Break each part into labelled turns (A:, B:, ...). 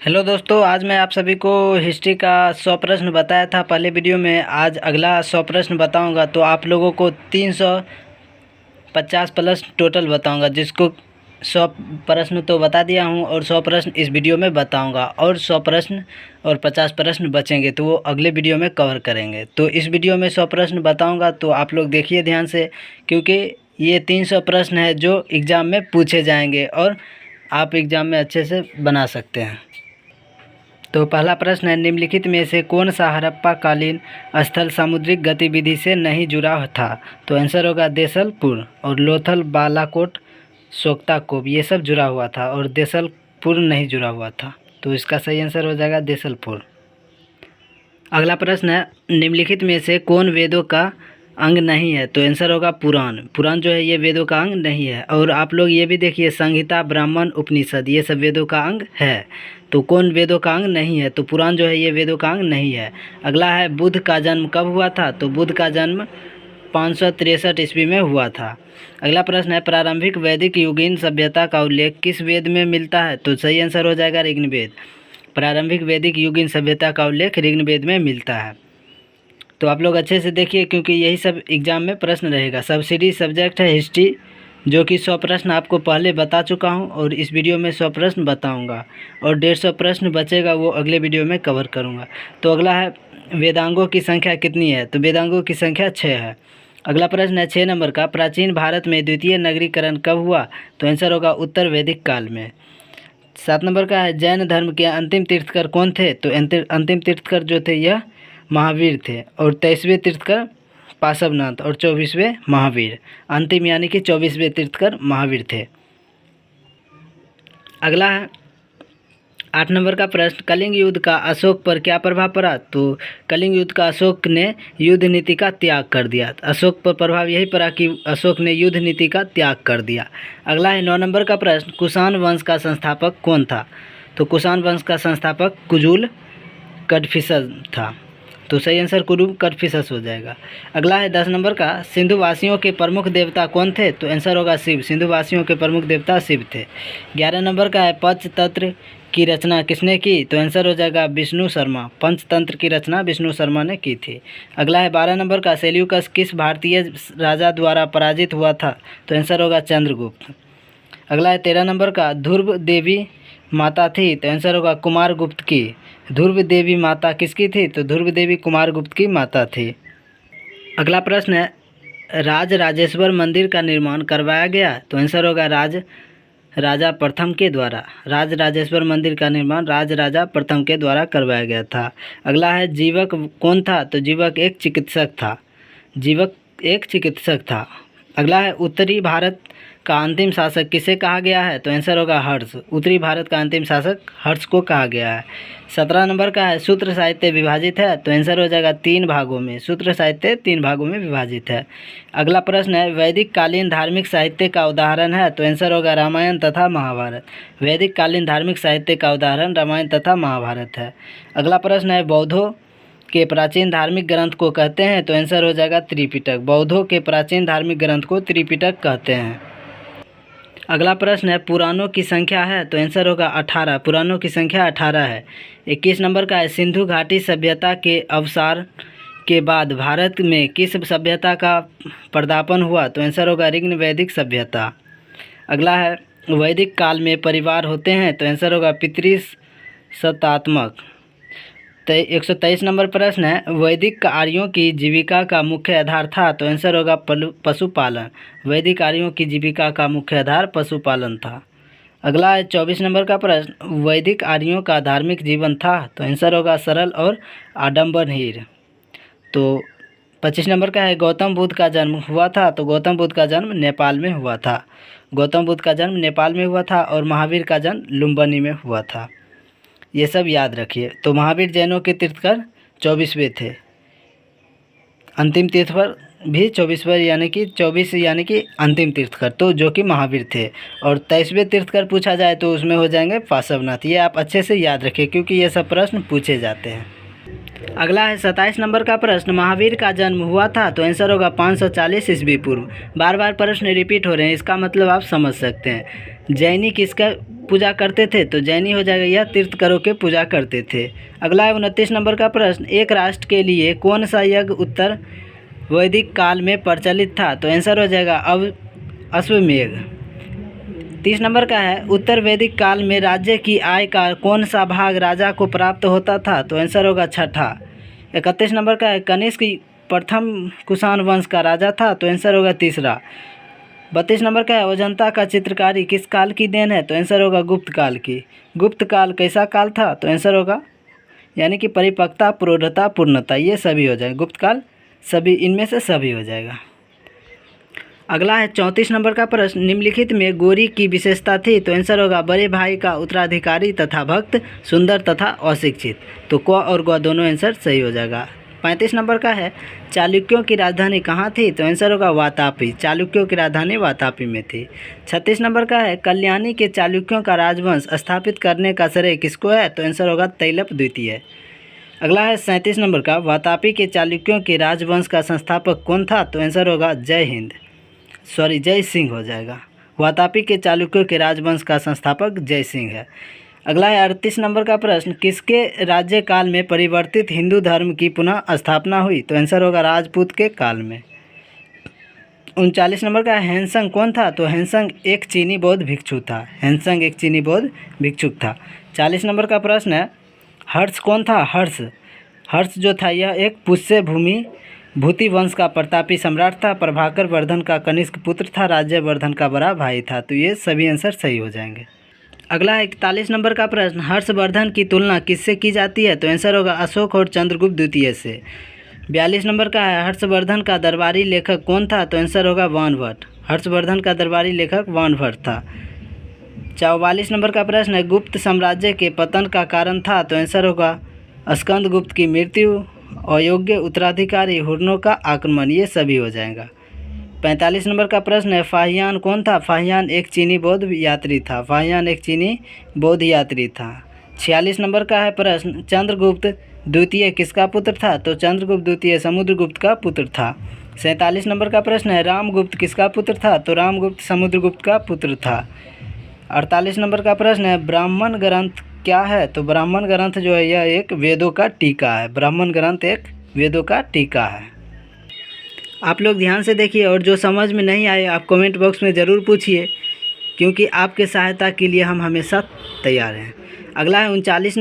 A: Hello दोस्तों, आज मैं आप सभी को हिस्ट्री का 100 प्रश्न बताया था पहले वीडियो में। आज अगला 100 प्रश्न बताऊंगा, तो आप लोगों को 350 प्लस टोटल बताऊंगा। जिसको 100 प्रश्न तो बता दिया हूं और 100 प्रश्न इस वीडियो में बताऊंगा, और 100 प्रश्न और 50 प्रश्न बचेंगे तो वो अगले वीडियो में कवर करेंगे। तो इस वीडियो में 100 प्रश्न बताऊँगा, तो आप लोग देखिए ध्यान से, क्योंकि ये 300 प्रश्न है जो एग्ज़ाम में पूछे जाएंगे और आप एग्ज़ाम में अच्छे से बना सकते हैं। तो पहला प्रश्न है, निम्नलिखित में से कौन सा हड़प्पा कालीन स्थल सामुद्रिक गतिविधि से नहीं जुड़ा था? तो आंसर होगा देसलपुर। और लोथल, बालाकोट, सोकताकोप ये सब जुड़ा हुआ था और देसलपुर नहीं जुड़ा हुआ था। तो इसका सही आंसर हो जाएगा देसलपुर। अगला प्रश्न है, निम्नलिखित में से कौन वेदों का अंग नहीं है? तो आंसर होगा पुराण। पुराण जो है ये वेदों का अंग नहीं है। और आप लोग ये भी देखिए, संहिता, ब्राह्मण, उपनिषद ये सब वेदों का अंग है। तो कौन वेदों का अंग नहीं है? तो पुराण जो है ये वेदों का अंग नहीं है। अगला है, बुद्ध का जन्म कब हुआ था? तो बुद्ध का जन्म 563 ईस्वी में हुआ था। अगला प्रश्न है, प्रारंभिक वैदिक युगीन सभ्यता का उल्लेख किस वेद में मिलता है? तो सही आंसर हो जाएगा ऋग्वेद। प्रारंभिक वैदिक युगीन सभ्यता का उल्लेख ऋग्वेद में मिलता है। तो आप लोग अच्छे से देखिए, क्योंकि यही सब एग्ज़ाम में प्रश्न रहेगा। सब्सिडी सब्जेक्ट है हिस्ट्री, जो कि 100 प्रश्न आपको पहले बता चुका हूं और इस वीडियो में 100 प्रश्न बताऊंगा, और 150 प्रश्न बचेगा वो अगले वीडियो में कवर करूंगा। तो अगला है, वेदांगों की संख्या कितनी है? तो वेदांगों की संख्या 6 है। अगला प्रश्न है 6 नंबर का, प्राचीन भारत में द्वितीय नगरीकरण कब हुआ? तो आंसर होगा उत्तर वैदिक काल में। 7 नंबर का है, जैन धर्म के अंतिम तीर्थकर कौन थे? तो अंतिम तीर्थकर जो थे यह महावीर थे। और 23वें तीर्थकर पार्श्वनाथ और 24वें महावीर। अंतिम यानी कि 24वें तीर्थकर महावीर थे। अगला है 8 नंबर का प्रश्न, कलिंग युद्ध का अशोक पर क्या प्रभाव पड़ा? तो कलिंग युद्ध का अशोक ने युद्ध नीति का त्याग कर दिया। अशोक पर प्रभाव यही पड़ा कि अशोक ने युद्ध नीति का त्याग कर दिया। अगला है 9 नंबर का प्रश्न, कुषाण वंश का संस्थापक कौन था? तो कुषाण वंश का संस्थापक कुजुल कड़फिसस था। तो सही आंसर कुरु कड़फिसस हो जाएगा। अगला है 10 नंबर का, सिंधु वासियों के प्रमुख देवता कौन थे? तो आंसर होगा शिव। सिंधु वासियों के प्रमुख देवता शिव थे। 11 नंबर का है, पंचतंत्र की रचना किसने की? तो आंसर हो जाएगा विष्णु शर्मा। पंचतंत्र की रचना विष्णु शर्मा ने की थी। अगला है 12 नंबर का, सेल्यूकस किस भारतीय राजा द्वारा पराजित हुआ था? तो आंसर होगा चंद्रगुप्त। अगला है 13 नंबर का, ध्रुव देवी माता थी? तो आंसर होगा कुमार गुप्त की। ध्रुव देवी माता किसकी थी? तो ध्रुव देवी कुमार गुप्त की माता थी। अगला प्रश्न है, राज राजेश्वर मंदिर का निर्माण करवाया गया? तो आंसर होगा राजा प्रथम के द्वारा। राज राजेश्वर मंदिर का निर्माण राजा प्रथम के द्वारा करवाया गया था। अगला है, जीवक कौन था? तो जीवक एक चिकित्सक था। जीवक एक चिकित्सक था। अगला है, उत्तरी भारत का अंतिम शासक किसे कहा गया है? तो आंसर होगा हर्ष। उत्तरी भारत का अंतिम शासक हर्ष को कहा गया है। 17 नंबर का है, सूत्र साहित्य विभाजित है? तो आंसर हो जाएगा 3 भागों में। सूत्र साहित्य 3 भागों में विभाजित है। अगला प्रश्न है, वैदिक कालीन धार्मिक साहित्य का उदाहरण है? तो आंसर होगा रामायण तथा महाभारत। वैदिक कालीन धार्मिक साहित्य का उदाहरण रामायण तथा महाभारत है। अगला प्रश्न है, बौद्धों के प्राचीन धार्मिक ग्रंथ को कहते हैं? तो आंसर हो जाएगा त्रिपिटक। बौद्धों के प्राचीन धार्मिक ग्रंथ को त्रिपिटक कहते हैं। अगला प्रश्न है, पुराणों की संख्या है? तो आंसर होगा 18। पुराणों की संख्या 18 है। 21 नंबर का है, सिंधु घाटी सभ्यता के अवसार के बाद भारत में किस सभ्यता का पदार्पण हुआ? तो आंसर होगा ऋग्न वैदिक सभ्यता। अगला है, वैदिक काल में परिवार होते हैं? तो आंसर होगा पितृसत्तात्मक। 123 नंबर प्रश्न है, वैदिक आर्यों की जीविका का मुख्य आधार था? तो आंसर होगा पशुपालन। वैदिक आर्यों की जीविका का मुख्य आधार पशुपालन था। अगला है 24 नंबर का प्रश्न, वैदिक आर्यों का धार्मिक जीवन था? तो आंसर होगा सरल और आडंबरहीन। तो 25 नंबर का है, गौतम बुद्ध का जन्म हुआ था? तो गौतम बुद्ध का जन्म नेपाल में हुआ था। गौतम बुद्ध का जन्म नेपाल में हुआ था और महावीर का जन्म लुम्बिनी में हुआ था। ये सब याद रखिए। तो महावीर जैनों के तीर्थकर 24वें थे। अंतिम तीर्थकर भी 24वें यानी कि 24 यानी कि अंतिम तीर्थकर, तो जो कि महावीर थे। और 23वें तीर्थकर पूछा जाए तो उसमें हो जाएंगे पार्श्वनाथ। ये आप अच्छे से याद रखिए, क्योंकि ये सब प्रश्न पूछे जाते हैं। अगला है 27 नंबर का प्रश्न, महावीर का जन्म हुआ था? तो आंसर होगा 540 ईस्वी पूर्व। बार बार प्रश्न रिपीट हो रहे हैं, इसका मतलब आप समझ सकते हैं। जैनी किसका पूजा करते थे, तो जैनी हो जाएगा, यह तीर्थंकरों के पूजा करते थे। अगला है 29 नंबर का प्रश्न, एक राष्ट्र के लिए कौन सा यज्ञ उत्तर वैदिक काल में प्रचलित था? तो आंसर हो जाएगा अश्वमेध। 30 नंबर का है, उत्तर वैदिक काल में राज्य की आय का कौन सा भाग राजा को प्राप्त होता था? तो आंसर होगा छठा। 31 नंबर का है, कनिष्क प्रथम कुषाण वंश का राजा था, तो आंसर होगा तीसरा। 32 नंबर का है, अजंता का चित्रकारी किस काल की देन है? तो आंसर होगा गुप्त काल की। गुप्त काल कैसा काल था? तो आंसर होगा यानी कि परिपक्वता, प्रौढ़ता, पूर्णता, ये सभी हो जाएगा। गुप्त काल सभी, इनमें से सभी हो जाएगा। अगला है 34 नंबर का प्रश्न, निम्नलिखित में गौरी की विशेषता थी? तो आंसर होगा बड़े भाई का उत्तराधिकारी तथा भक्त, सुंदर तथा अशिक्षित। तो क और ग दोनों आंसर सही हो जाएगा। 35 नंबर का है, चालुक्यों की राजधानी कहाँ थी? तो आंसर होगा वातापी। चालुक्यों की राजधानी वातापी में थी। 36 नंबर का है, कल्याणी के चालुक्यों का राजवंश स्थापित करने का श्रेय किसको है? तो आंसर होगा तैलप द्वितीय। अगला है 37 नंबर का, वातापी के चालुक्यों के राजवंश का संस्थापक कौन था? तो आंसर होगा जय सिंह हो जाएगा। वातापी के चालुक्यों के राजवंश का संस्थापक जय सिंह है। अगला है 38 नंबर का प्रश्न, किसके राज्यकाल में परिवर्तित हिंदू धर्म की पुनः स्थापना हुई? तो आंसर होगा राजपूत के काल में। 39 नंबर का, हैंसंग कौन था? तो हैंसंग एक चीनी बौद्ध भिक्षु था। हैंसंग एक चीनी बौद्ध भिक्षुक था। 40 नंबर का प्रश्न है, हर्ष कौन था? हर्ष जो था यह एक पुष्य भूति वंश का प्रतापी सम्राट था। प्रभाकर वर्धन का कनिष्क पुत्र था। राज्यवर्धन का बड़ा भाई था। तो ये सभी आंसर सही हो जाएंगे। अगला है 41 नंबर का प्रश्न, हर्षवर्धन की तुलना किससे की जाती है? तो आंसर होगा अशोक और चंद्रगुप्त द्वितीय से। 42 नंबर का है, हर्षवर्धन का दरबारी लेखक कौन था? तो आंसर होगा वानभट्ट। हर्षवर्धन का दरबारी लेखक वानभट्ट था। 44 नंबर का प्रश्न है, गुप्त साम्राज्य के पतन का कारण था? तो आंसर होगा स्कंदगुप्त की मृत्यु, अयोग्य उत्तराधिकारी, हुर्नों का आक्रमण, ये सभी हो जाएगा। 45 नंबर का प्रश्न है, फाहियान कौन था? फाहियान एक चीनी बौद्ध यात्री था। फाहियान एक चीनी बौद्ध यात्री था। 46 नंबर का है प्रश्न, चंद्रगुप्त द्वितीय किसका पुत्र था? तो चंद्रगुप्त द्वितीय समुद्रगुप्त का पुत्र था। 47 नंबर का प्रश्न है, रामगुप्त किसका पुत्र था? तो रामगुप्त समुद्रगुप्त का पुत्र था। 48 नंबर का प्रश्न है, ब्राह्मण ग्रंथ क्या है? तो ब्राह्मण ग्रंथ जो है यह एक वेदों का टीका है। ब्राह्मण ग्रंथ एक वेदों का टीका है। आप लोग ध्यान से देखिए और जो समझ में नहीं आए आप कमेंट बॉक्स में ज़रूर पूछिए, क्योंकि आपके सहायता के लिए हम हमेशा तैयार हैं। अगला है 49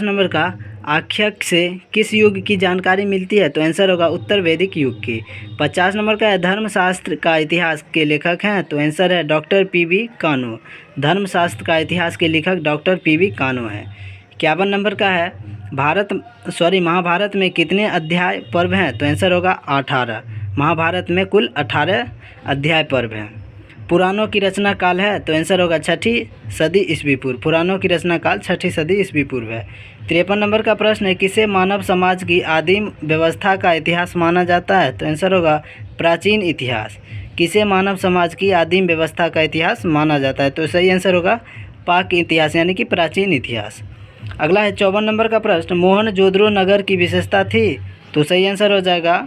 A: नंबर का, आख्यक से किस युग की जानकारी मिलती है? तो आंसर होगा उत्तर वैदिक युग की। 50 नंबर का है, धर्मशास्त्र का इतिहास के लेखक हैं? तो आंसर है डॉक्टर पी.वी. कानो। धर्मशास्त्र का इतिहास के लेखक डॉक्टर पी.वी. कानो हैं। 51 नंबर का है, महाभारत में कितने अध्याय पर्व हैं? तो आंसर होगा 18। महाभारत में कुल 18 अध्याय पर्व हैं। पुराणों की रचना काल है? तो आंसर होगा 6ठी सदी ईस्वी पूर्व। पुराणों की रचना काल 6ठी सदी ईस्वी पूर्व है। 53 नंबर का प्रश्न है, किसे मानव समाज की आदिम व्यवस्था का इतिहास माना जाता है? तो आंसर होगा प्राचीन इतिहास। किसे मानव समाज की आदिम व्यवस्था का इतिहास माना जाता है? तो सही आंसर होगा पाक इतिहास यानी कि प्राचीन इतिहास। अगला है 54 नंबर का प्रश्न, मोहनजोदड़ो नगर की विशेषता थी? तो सही आंसर हो जाएगा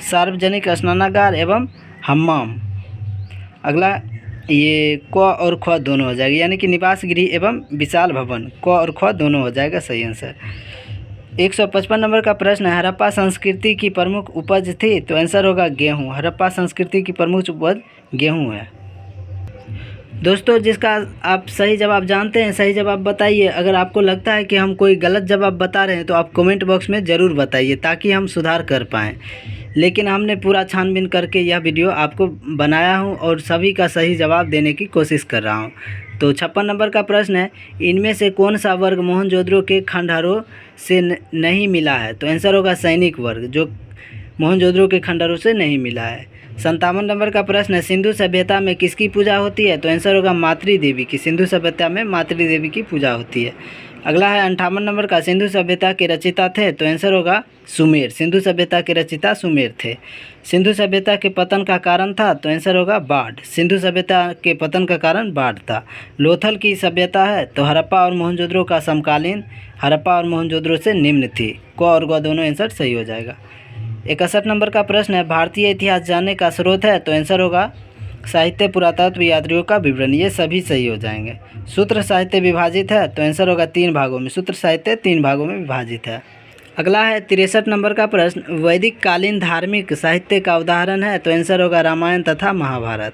A: सार्वजनिक स्नानागार एवं हम्माम। अगला ये क और ख दोनों हो जाएगा यानी कि निवास गृह एवं विशाल भवन, क और ख दोनों हो जाएगा सही आंसर। 155 नंबर का प्रश्न है, हड़प्पा संस्कृति की प्रमुख उपज थी? तो आंसर होगा गेहूँ। हड़प्पा संस्कृति की प्रमुख उपज गेहूँ है। दोस्तों, जिसका आप सही जवाब जानते हैं सही जवाब बताइए। अगर आपको लगता है कि हम कोई गलत जवाब बता रहे हैं तो आप कमेंट बॉक्स में ज़रूर बताइए ताकि हम सुधार कर पाएँ। लेकिन हमने पूरा छानबीन करके यह वीडियो आपको बनाया हूं और सभी का सही जवाब देने की कोशिश कर रहा हूं। तो 56 नंबर का प्रश्न है, इनमें से कौन सा वर्ग मोहनजोदड़ो के खंडहरों से नहीं मिला है? तो आंसर होगा सैनिक वर्ग, जो मोहनजोदड़ो के खंडहरों से नहीं मिला है। 57 नंबर का प्रश्न है, सिंधु सभ्यता में किसकी पूजा होती है? तो आंसर होगा मातृ देवी की। सिंधु सभ्यता में मातृ देवी की पूजा होती है। अगला है 58 नंबर का, सिंधु सभ्यता के रचिता थे? तो आंसर होगा सुमेर। सिंधु सभ्यता के रचिता सुमेर थे। सिंधु सभ्यता के पतन का कारण था? तो आंसर होगा बाढ़। सिंधु सभ्यता के पतन का कारण बाढ़ था। लोथल की सभ्यता है? तो हड़प्पा और मोहनजोदड़ो का समकालीन, हड़प्पा और मोहनजोदड़ो से निम्न थी। क और ग दोनों आंसर सही हो जाएगा। 61 नंबर का प्रश्न है, भारतीय इतिहास जानने का स्रोत है? तो आंसर होगा साहित्य, पुरातत्व, यात्रियों का विवरण, ये सभी सही हो जाएंगे। सूत्र साहित्य विभाजित है तो आंसर होगा 3 भागों में। सूत्र साहित्य 3 भागों में विभाजित है। अगला है 63 नंबर का प्रश्न, वैदिक कालीन धार्मिक साहित्य का उदाहरण है तो आंसर होगा रामायण तथा महाभारत।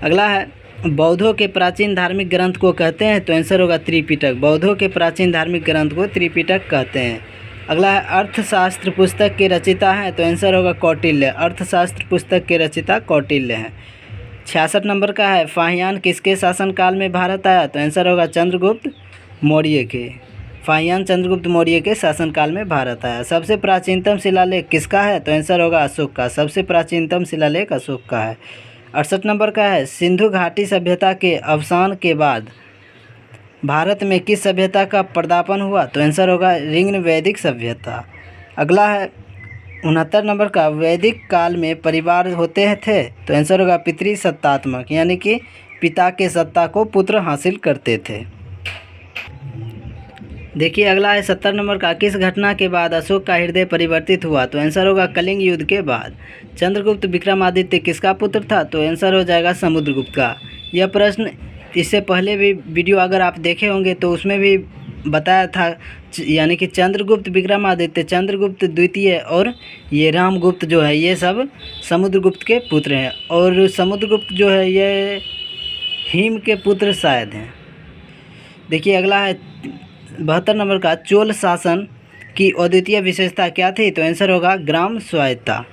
A: अगला है बौद्धों के प्राचीन धार्मिक ग्रंथ को कहते हैं तो आंसर होगा त्रिपिटक। बौद्धों के प्राचीन धार्मिक ग्रंथ को त्रिपिटक कहते हैं। अगला है अर्थशास्त्र पुस्तक के रचयिता हैं तो आंसर होगा कौटिल्य। अर्थशास्त्र पुस्तक के रचयिता कौटिल्य हैं। 66 नंबर का है फाहियान किसके शासनकाल में भारत आया तो आंसर होगा चंद्रगुप्त मौर्य के। फाहियान चंद्रगुप्त मौर्य के शासनकाल में भारत आया। सबसे प्राचीनतम शिलालेख किसका है तो आंसर होगा अशोक का। सबसे प्राचीनतम शिलालेख अशोक का है। 68 नंबर का है सिंधु घाटी सभ्यता के अवसान के बाद भारत में किस सभ्यता का पदार्पण हुआ तो आंसर होगा ऋग्न वैदिक सभ्यता। अगला है 69 नंबर का वैदिक काल में परिवार होते थे तो आंसर होगा पितृसत्तात्मक, यानी कि पिता के सत्ता को पुत्र हासिल करते थे। देखिए अगला है 70 नंबर का किस घटना के बाद अशोक का हृदय परिवर्तित हुआ तो आंसर होगा कलिंग युद्ध के बाद। चंद्रगुप्त विक्रमादित्य किसका पुत्र था तो आंसर हो जाएगा समुद्रगुप्त का। यह प्रश्न इससे पहले भी वीडियो अगर आप देखे होंगे तो उसमें भी बताया था, यानी कि चंद्रगुप्त विक्रमादित्य, चंद्रगुप्त द्वितीय और ये रामगुप्त जो है ये सब समुद्रगुप्त के पुत्र हैं। और समुद्रगुप्त जो है ये हिम के पुत्र शायद हैं। देखिए अगला है 72 नंबर का चोल शासन की अद्वितीय विशेषता क्या थी तो आंसर होगा ग्राम स्वायत्तता।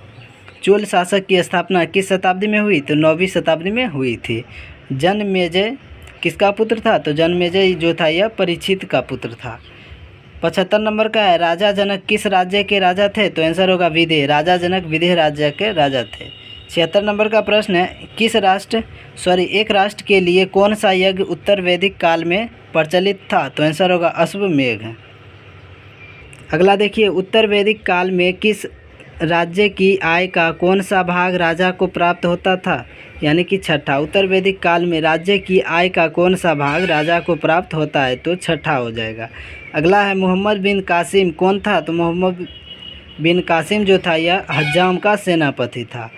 A: चोल शासक की स्थापना किस शताब्दी में हुई तो 9वीं शताब्दी में हुई थी। जनमेजय किसका पुत्र था तो जनमेजय जो था यह परीक्षित का पुत्र था। 75 नंबर का है राजा जनक किस राज्य के राजा थे तो आंसर होगा विदेह। राजा जनक विदेह राज्य के राजा थे। 76 नंबर का प्रश्न है एक राष्ट्र के लिए कौन सा यज्ञ उत्तर वैदिक काल में प्रचलित था तो आंसर होगा अश्वमेध। अगला देखिए उत्तर वैदिक काल में किस राज्य की आय का कौन सा भाग राजा को प्राप्त होता था, यानी कि छठा। उत्तर वैदिक काल में राज्य की आय का कौन सा भाग राजा को प्राप्त होता है तो छठा हो जाएगा। अगला है मोहम्मद बिन कासिम कौन था तो मोहम्मद बिन कासिम जो था यह हज्जाम का सेनापति था।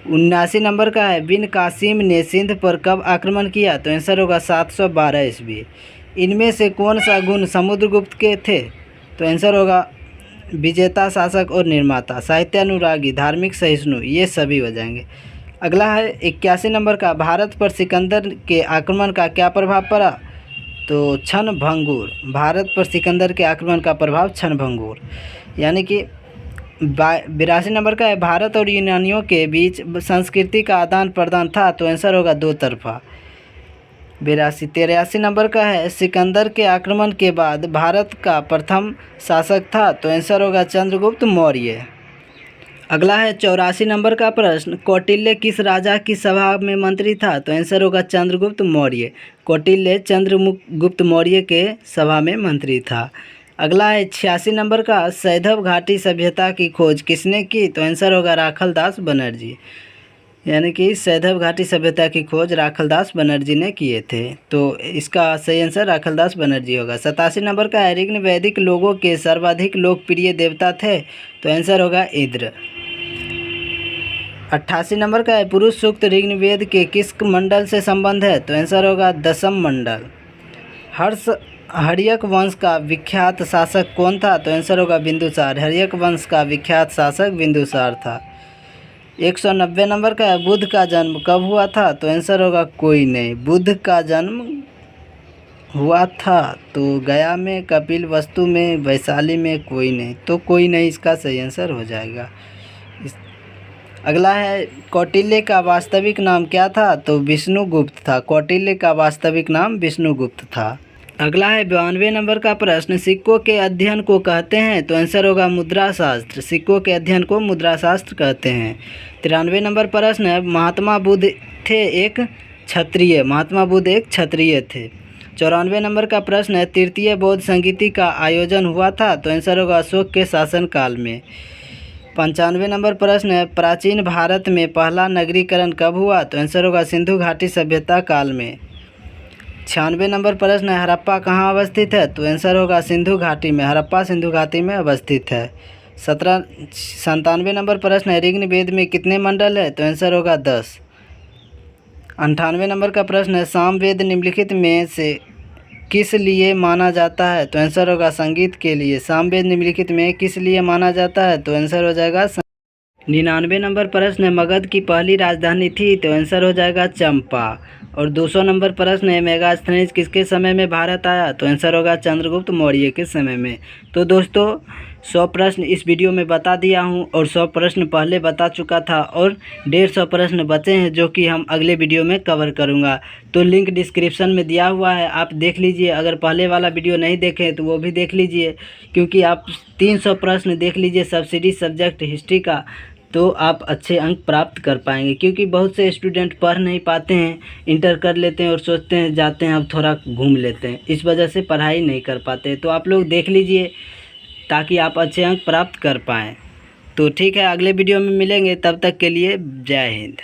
A: 79 नंबर का है बिन कासिम ने सिंध पर कब आक्रमण किया तो आंसर होगा 712 ईस्वी। इनमें से कौन सा गुण समुद्रगुप्त के थे तो आंसर होगा विजेता शासक और निर्माता, साहित्यानुरागी, धार्मिक सहिष्णु, ये सभी हो जाएंगे। अगला है 81 नंबर का भारत पर सिकंदर के आक्रमण का क्या प्रभाव पड़ा तो क्षणभंगुर। भारत पर सिकंदर के आक्रमण का प्रभाव क्षणभंगुर, यानी कि 82 नंबर का है भारत और यूनानियों के बीच संस्कृति का आदान प्रदान था तो आंसर होगा दो तरफा। 83 नंबर का है सिकंदर के आक्रमण के बाद भारत का प्रथम शासक था तो आंसर होगा चंद्रगुप्त मौर्य। अगला है 84 नंबर का प्रश्न कौटिल्य किस राजा की सभा में मंत्री था तो आंसर होगा चंद्रगुप्त मौर्य। कौटिल्य चंद्रगुप्त मौर्य के सभा में मंत्री था। अगला है 86 नंबर का सैंधव घाटी सभ्यता की खोज किसने की तो आंसर होगा राखलदास बनर्जी, यानी कि सैंधव घाटी सभ्यता की खोज राखलदास बनर्जी ने किए थे, तो इसका सही आंसर राखलदास बनर्जी होगा। 87 नंबर का है ऋग्न वैदिक लोगों के सर्वाधिक लोकप्रिय देवता थे तो आंसर होगा इंद्र। 88 नंबर का है पुरुष सूक्त ऋग्वेद के किस मंडल से संबंध है तो आंसर होगा 10वें मंडल। हर्यक वंश का विख्यात शासक कौन था तो आंसर होगा बिंदुसार। हर्यक वंश का विख्यात शासक बिंदुसार था। 190 नंबर का है बुद्ध का जन्म कब हुआ था तो आंसर होगा कोई नहीं। बुद्ध का जन्म हुआ था तो गया में, कपिल वस्तु में, वैशाली में, कोई नहीं, तो कोई नहीं इसका सही आंसर हो जाएगा। अगला है कौटिल्य का वास्तविक नाम क्या था तो विष्णुगुप्त था। कौटिल्य का वास्तविक नाम विष्णुगुप्त था। अगला है 92 नंबर का प्रश्न सिक्कों के अध्ययन को कहते हैं तो आंसर होगा मुद्रा शास्त्र। सिक्कों के अध्ययन को मुद्रा शास्त्र कहते हैं। 93 नंबर प्रश्न है महात्मा बुद्ध थे एक क्षत्रिय। महात्मा बुद्ध एक क्षत्रिय थे। 94 नंबर का प्रश्न है तृतीय बौद्ध संगीति का आयोजन हुआ था तो आंसर होगा अशोक के शासनकाल में। 95 नंबर प्रश्न है प्राचीन भारत में पहला नगरीकरण कब हुआ तो आंसर होगा सिंधु घाटी सभ्यता काल में। 96 नंबर प्रश्न है हड़प्पा कहाँ अवस्थित है तो आंसर होगा सिंधु घाटी में। हड़प्पा सिंधु घाटी में अवस्थित है। 97 नंबर प्रश्न है ऋग्वेद में कितने मंडल है तो आंसर होगा 10। 98 नंबर का प्रश्न है, सामवेद निम्नलिखित में से किस लिए माना जाता है? तो आंसर होगा संगीत के लिए। सामवेद निम्नलिखित में किस लिए माना जाता है? तो आंसर हो जाएगा 99 नंबर प्रश्न है, मगध की पहली राजधानी थी? तो आंसर हो जाएगा चंपा। और 200 नंबर प्रश्न है, मेगास्थनीज किसके समय में भारत आया? तो आंसर होगा चंद्रगुप्त मौर्य के समय में। तो दोस्तों 100 प्रश्न इस वीडियो में बता दिया हूं और 100 प्रश्न पहले बता चुका था और 150 प्रश्न बचे हैं जो कि हम अगले वीडियो में कवर करूंगा। तो लिंक डिस्क्रिप्शन में दिया हुआ है, आप देख लीजिए। अगर पहले वाला वीडियो नहीं देखे तो वो भी देख लीजिए, क्योंकि आप 300 प्रश्न देख लीजिए सब्सिडी सब्जेक्ट हिस्ट्री का, तो आप अच्छे अंक प्राप्त कर पाएंगे। क्योंकि बहुत से स्टूडेंट पढ़ नहीं पाते हैं, इंटर कर लेते हैं और सोचते हैं जाते हैं अब थोड़ा घूम लेते हैं, इस वजह से पढ़ाई नहीं कर पाते। तो आप लोग देख लीजिए ताकि आप अच्छे अंक प्राप्त कर पाएँ। तो ठीक है, अगले वीडियो में मिलेंगे, तब तक के लिए जय हिंद।